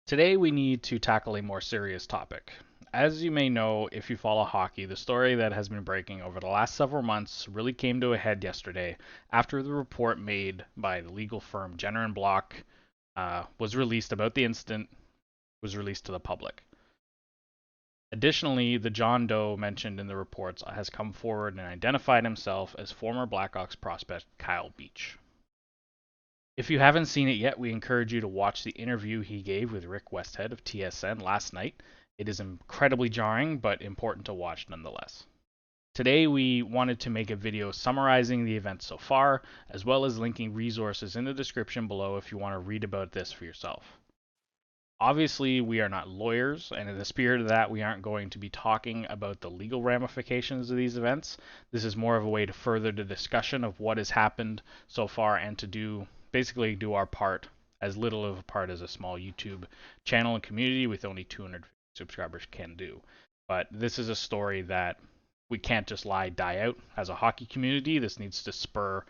Today we need to tackle a more serious topic. As you may know, if you follow hockey, the story that has been breaking over the last several months really came to a head yesterday after the report made by the legal firm Jenner and Block was released about the incident was released to the public. Additionally, the John Doe mentioned in the reports has come forward and identified himself as former Blackhawks prospect Kyle Beach. If you haven't seen it yet, we encourage you to watch the interview he gave with Rick Westhead of TSN last night. It is incredibly jarring, but important to watch nonetheless. Today, we wanted to make a video summarizing the events so far, as well as linking resources in the description below if you want to read about this for yourself. Obviously, we are not lawyers, and in the spirit of that, we aren't going to be talking about the legal ramifications of these events. This is more of a way to further the discussion of what has happened so far and to basically do our part, as little of a part as a small YouTube channel and community with only 200 subscribers can do. But this is a story that we can't just die out as a hockey community. This needs to spur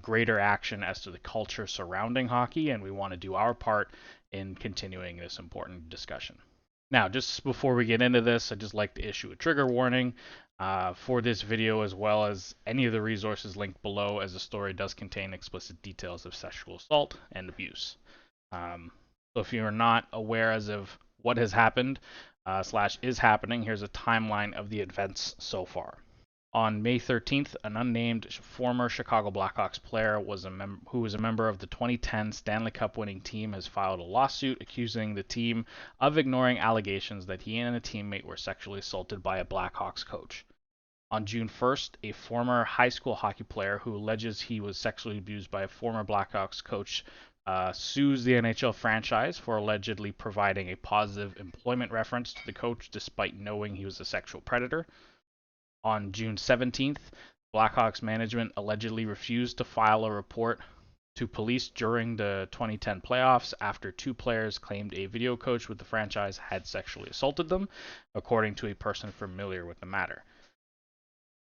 greater action as to the culture surrounding hockey, and we want to do our part in continuing this important discussion. Now, just before we get into this, I'd just like to issue a trigger warning for this video, as well as any of the resources linked below, as the story does contain explicit details of sexual assault and abuse. So if you're not aware as of what has happened / is happening, here's a timeline of the events so far. On May 13th, an unnamed former Chicago Blackhawks player who was a member of the 2010 Stanley Cup winning team has filed a lawsuit accusing the team of ignoring allegations that he and a teammate were sexually assaulted by a Blackhawks coach. On June 1st, a former high school hockey player who alleges he was sexually abused by a former Blackhawks coach sues the NHL franchise for allegedly providing a positive employment reference to the coach despite knowing he was a sexual predator. On June 17th, Blackhawks management allegedly refused to file a report to police during the 2010 playoffs after two players claimed a video coach with the franchise had sexually assaulted them, according to a person familiar with the matter.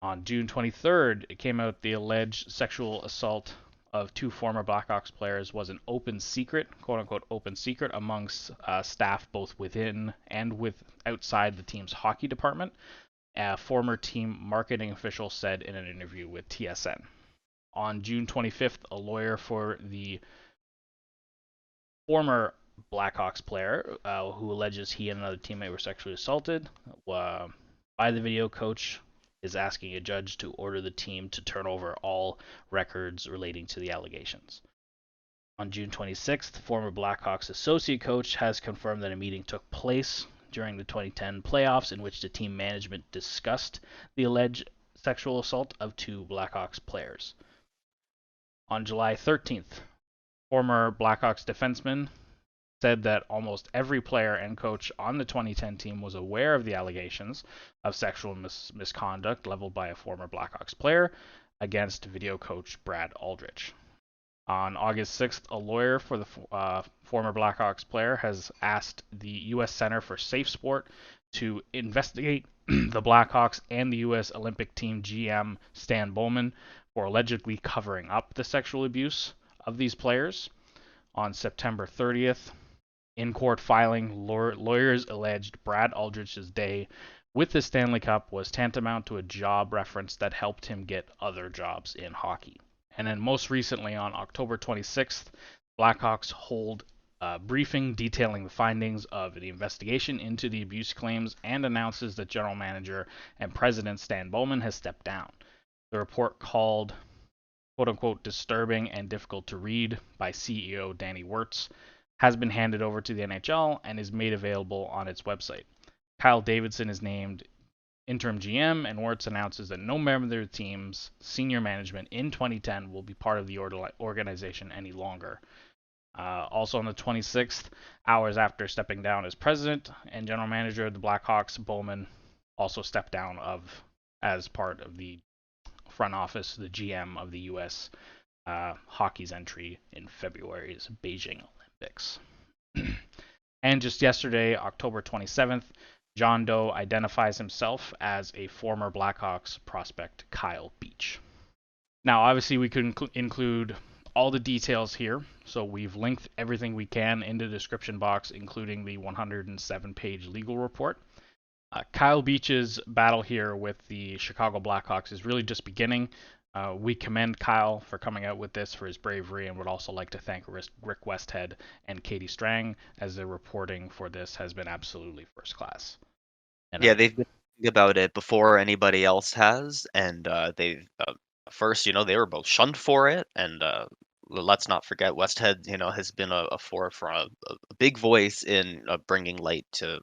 On June 23rd, it came out the alleged sexual assault of two former Blackhawks players was an open secret, quote-unquote open secret, amongst staff both within and outside the team's hockey department. A former team marketing official said in an interview with TSN. On June 25th, a lawyer for the former Blackhawks player who alleges he and another teammate were sexually assaulted by the video coach is asking a judge to order the team to turn over all records relating to the allegations. On June 26th, former Blackhawks associate coach has confirmed that a meeting took place during the 2010 playoffs in which the team management discussed the alleged sexual assault of two Blackhawks players. On July 13th, former Blackhawks defenseman said that almost every player and coach on the 2010 team was aware of the allegations of sexual misconduct leveled by a former Blackhawks player against video coach Brad Aldrich. On August 6th, a lawyer for the former Blackhawks player has asked the U.S. Center for Safe Sport to investigate the Blackhawks and the U.S. Olympic team GM Stan Bowman for allegedly covering up the sexual abuse of these players. On September 30th, in-court filing, lawyers alleged Brad Aldrich's day with the Stanley Cup was tantamount to a job reference that helped him get other jobs in hockey. And then most recently, on October 26th, Blackhawks hold a briefing detailing the findings of the investigation into the abuse claims and announces that general manager and president Stan Bowman has stepped down. The report, called quote-unquote disturbing and difficult to read by CEO Danny Wirtz, has been handed over to the NHL and is made available on its website. Kyle Davidson is named interim GM, and Wirtz announces that no member of their team's senior management in 2010 will be part of the organization any longer. Also on the 26th, hours after stepping down as president and general manager of the Blackhawks, Bowman also stepped down as part of the front office, the GM of the U.S. hockey's entry in February's Beijing Olympics. And just yesterday, October 27th, John Doe identifies himself as a former Blackhawks prospect, Kyle Beach. Now, obviously, we could include all the details here. So we've linked everything we can in the description box, including the 107-page legal report. Kyle Beach's battle here with the Chicago Blackhawks is really just beginning. We commend Kyle for coming out with this, for his bravery, and would also like to thank Rick Westhead and Katie Strang, as the reporting for this has been absolutely first class. And Yeah, they've been thinking about it before anybody else has, and they've first, they were both shunned for it, and let's not forget Westhead, has been a forefront, a big voice in bringing light to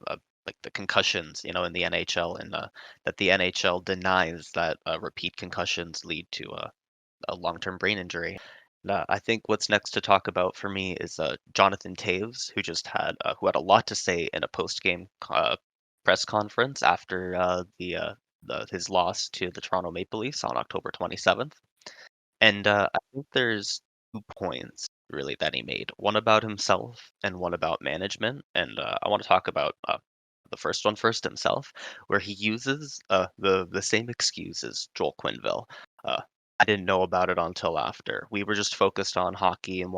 like the concussions, in the NHL, and that the NHL denies that repeat concussions lead to a long-term brain injury. I think what's next to talk about for me is Jonathan Toews, who had a lot to say in a post-game press conference after his loss to the Toronto Maple Leafs on October 27th. And I think there's 2 points really that he made, one about himself and one about management. And I want to talk about the first one first, himself, where he uses the same excuse as Joel Quenneville. Uh, I didn't know about it until after. We were just focused on hockey and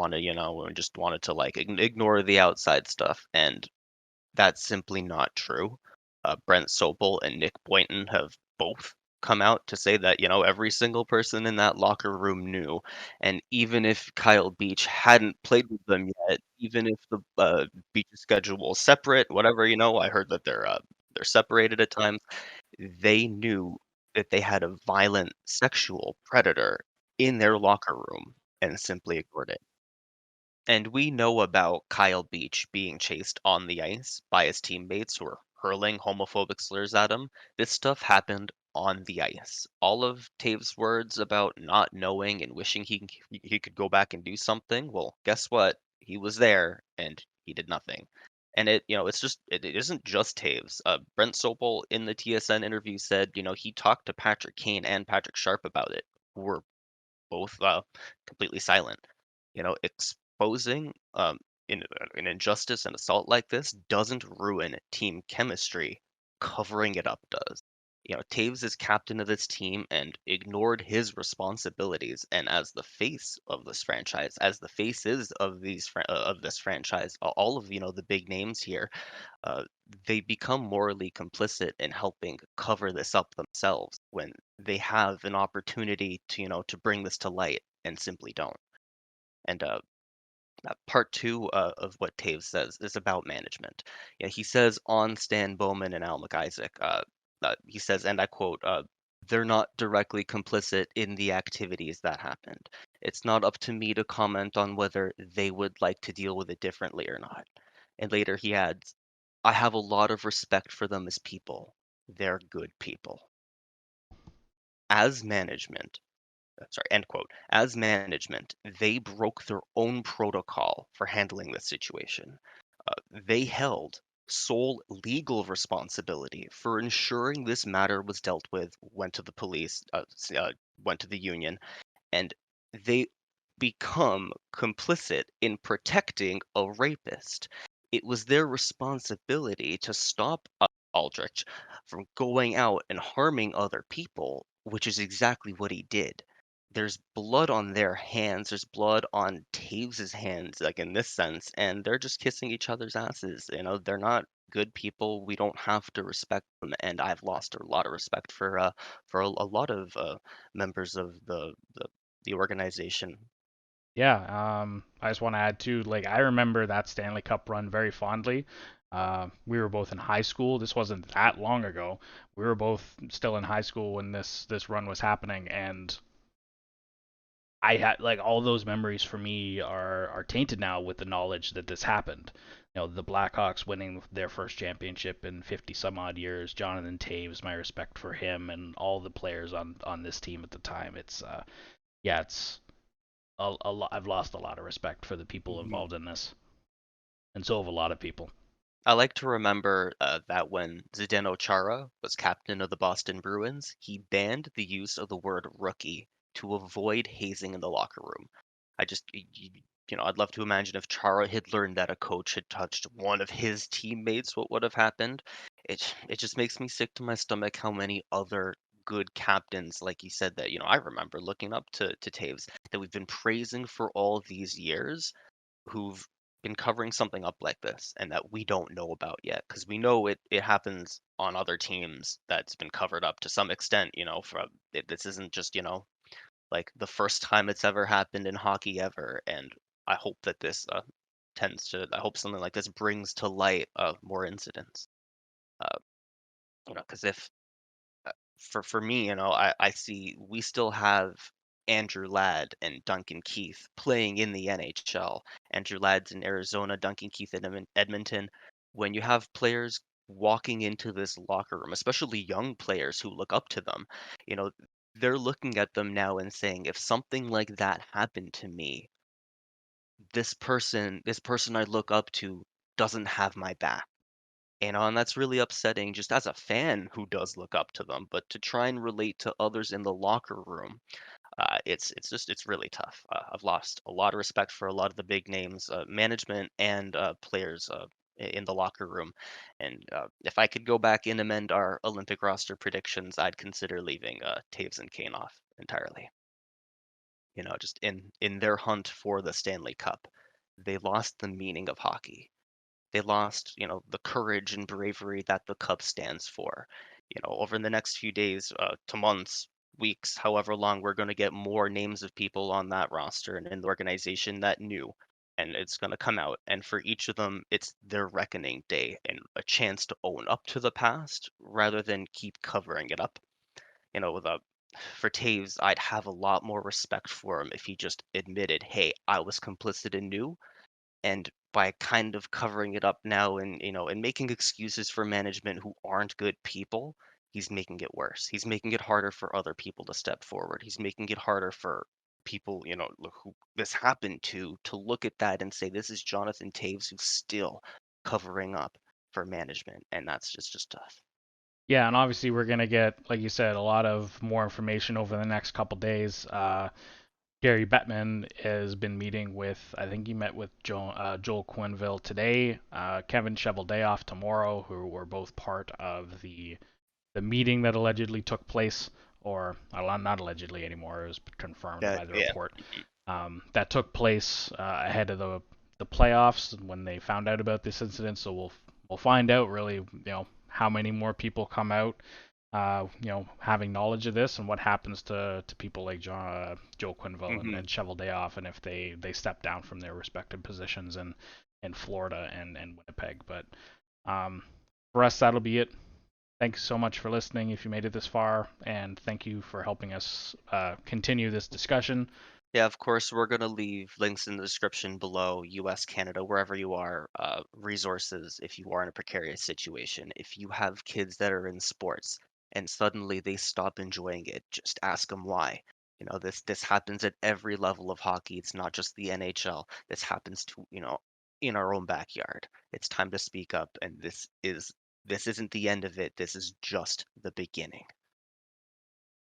just wanted to like ignore the outside stuff. And that's simply not true. Brent Sopel and Nick Boynton have both come out to say that, every single person in that locker room knew. And even if Kyle Beach hadn't played with them yet, even if the Beach schedule was separate, whatever, I heard that they're separated at times. They knew that they had a violent sexual predator in their locker room and simply ignored it. And we know about Kyle Beach being chased on the ice by his teammates who were hurling homophobic slurs at him. This stuff happened on the ice. All of Taves' words about not knowing and wishing he could go back and do something. Well, guess what? He was there and he did nothing. And it isn't just Taves. Brent Sopel in the TSN interview said, he talked to Patrick Kane and Patrick Sharp about it, who were both completely silent. Exposing an injustice and assault like this doesn't ruin team chemistry. Covering it up does. Taves is captain of this team and ignored his responsibilities. And as the face of this franchise, as the faces of of this franchise, all of the big names here, uh, they become morally complicit in helping cover this up themselves when they have an opportunity to to bring this to light and simply don't. And part two of what Taves says is about management. Yeah, he says on Stan Bowman and Al MacIsaac, he says, and I quote, they're not directly complicit in the activities that happened. It's not up to me to comment on whether they would like to deal with it differently or not. And later he adds, I have a lot of respect for them as people. They're good people. As management, sorry, end quote. As management, they broke their own protocol for handling this situation. They held sole legal responsibility for ensuring this matter was dealt with, went to the police, went to the union, and they become complicit in protecting a rapist. It was their responsibility to stop Aldrich from going out and harming other people, which is exactly what he did. There's blood on their hands, there's blood on Taves's hands, like in this sense, and they're just kissing each other's asses. They're not good people. We don't have to respect them, and I've lost a lot of respect for a lot of members of the organization. yeah, I just want to add too, like I remember that Stanley Cup run very fondly. We were both in high school. This wasn't that long ago. We were both still in high school when this run was happening, and I had like all those memories for me are tainted now with the knowledge that this happened. The Blackhawks winning their first championship in 50 some odd years. Jonathan Toews, my respect for him and all the players on this team at the time. It's a lot. I've lost a lot of respect for the people Mhm. involved in this, and so have a lot of people. I like to remember that when Zdeno Chara was captain of the Boston Bruins, he banned the use of the word rookie to avoid hazing in the locker room. I just, I'd love to imagine if Chara had learned that a coach had touched one of his teammates, what would have happened? It just makes me sick to my stomach how many other good captains, like you said, that, I remember looking up to Taves, that we've been praising for all these years, who've been covering something up like this and that we don't know about yet, because we know it happens on other teams that's been covered up to some extent. This isn't just, like the first time it's ever happened in hockey ever. And I hope that this I hope something like this brings to light more incidents. Uh, because if for me, I see we still have Andrew Ladd and Duncan Keith playing in the NHL. Andrew Ladd's in Arizona, Duncan Keith in Edmonton. When you have players walking into this locker room, especially young players who look up to them, you know, they're looking at them now and saying, if something like that happened to me, this person I look up to doesn't have my back. And that's really upsetting just as a fan who does look up to them, but to try and relate to others in the locker room, it's really tough. I've lost a lot of respect for a lot of the big names, management and players in the locker room. And if I could go back and amend our Olympic roster predictions, I'd consider leaving Taves and Kane off entirely. Just in their hunt for the Stanley Cup, they lost the meaning of hockey. They lost, the courage and bravery that the cup stands for. Over the next few days to months, weeks, however long, we're going to get more names of people on that roster and in the organization that knew. And it's going to come out. And for each of them, it's their reckoning day and a chance to own up to the past rather than keep covering it up. With for Taves, I'd have a lot more respect for him if he just admitted, hey, I was complicit and knew, and by kind of covering it up now and and making excuses for management who aren't good people, he's making it worse. He's making it harder for other people to step forward. He's making it harder for people, who this happened to look at that and say, this is Jonathan Taves who's still covering up for management, and that's just tough. Yeah, and obviously we're gonna get, like you said, a lot of more information over the next couple days. Gary Bettman has been meeting with, I think he met with Joel Quenneville today, Kevin Cheveldayoff tomorrow, who were both part of the meeting that allegedly took place, or not allegedly anymore, it was confirmed Yeah, by the yeah. report, that took place ahead of the playoffs when they found out about this incident. So we'll find out really, how many more people come out, having knowledge of this and what happens to people like Joe Quenneville hmm and Cheveldayoff, and if they step down from their respective positions in Florida and Winnipeg. But for us, that'll be it. Thanks so much for listening if you made it this far, and thank you for helping us continue this discussion. Yeah, of course, we're going to leave links in the description below, US, Canada, wherever you are, resources if you are in a precarious situation. If you have kids that are in sports and suddenly they stop enjoying it, just ask them why. This happens at every level of hockey. It's not just the NHL. This happens to, in our own backyard. It's time to speak up, and this isn't the end of it. This is just the beginning.